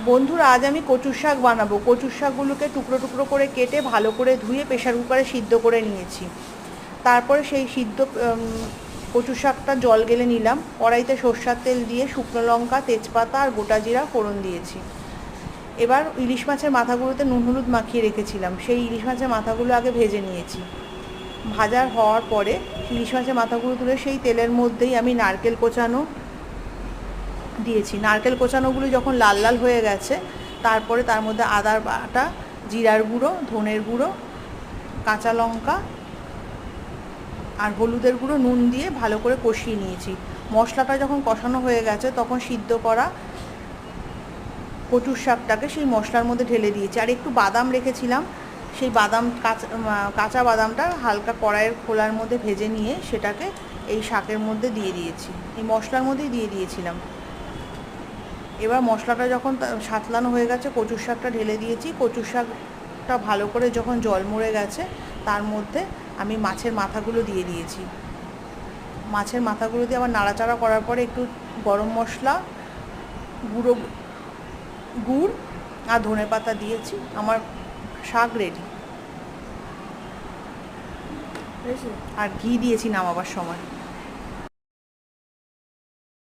বন্ধুরা, আজ আমি কচুর শাক বানাবো। কচুর শাকগুলোকে টুকরো টুকরো করে কেটে ভালো করে ধুয়ে প্রেশার কুকারে সিদ্ধ করে নিয়েছি। তারপরে সেই সিদ্ধ কচুর শাকটা জল গেলে নিলাম। কড়াইতে সর্ষের তেল দিয়ে শুকনো লঙ্কা, তেজপাতা আর গোটা জিরা ফোড়ন দিয়েছি। এবার ইলিশ মাছের মাথাগুলোতে নুন হলুদ মাখিয়ে রেখেছিলাম, সেই ইলিশ মাছের মাথাগুলো আগে ভেজে নিয়েছি। ভাজা হওয়ার পরে ইলিশ মাছের মাথাগুলো তুলে সেই তেলের মধ্যেই আমি নারকেল কোচানো দিয়েছি। নারকেল কোচানোগুলো যখন লাল লাল হয়ে গেছে, তারপরে তার মধ্যে আদার বাটা, জিরার গুঁড়ো, ধনের গুঁড়ো, কাঁচা লঙ্কা আর হলুদের গুঁড়ো, নুন দিয়ে ভালো করে কষিয়ে নিয়েছি। মশলাটা যখন কষানো হয়ে গেছে, তখন সিদ্ধ করা কচুর শাকটাকে সেই মশলার মধ্যে ঢেলে দিয়েছি। আর একটু বাদাম রেখেছিলাম, সেই বাদাম কাঁচা বাদামটা হালকা কড়াইয়ের খোলার মধ্যে ভেজে নিয়ে সেটাকে এই শাকের মধ্যে দিয়ে দিয়েছি, এই মশলার মধ্যেই দিয়ে দিয়েছিলাম। এবার মশলাটা যখন সাঁতলানো হয়ে গেছে, কচুর শাকটা ঢেলে দিয়েছি। কচুর শাকটা ভালো করে যখন জল মরে গেছে, তার মধ্যে আমি মাছের মাথাগুলো দিয়ে দিয়েছি। মাছের মাথাগুলো দিয়ে আবার নাড়াচাড়া করার পরে একটু গরম মশলা, গুড় আর ধনেপাতা দিয়েছি। আমার শাক রেডি। আর ঘি দিয়েছি নামাবার সময়।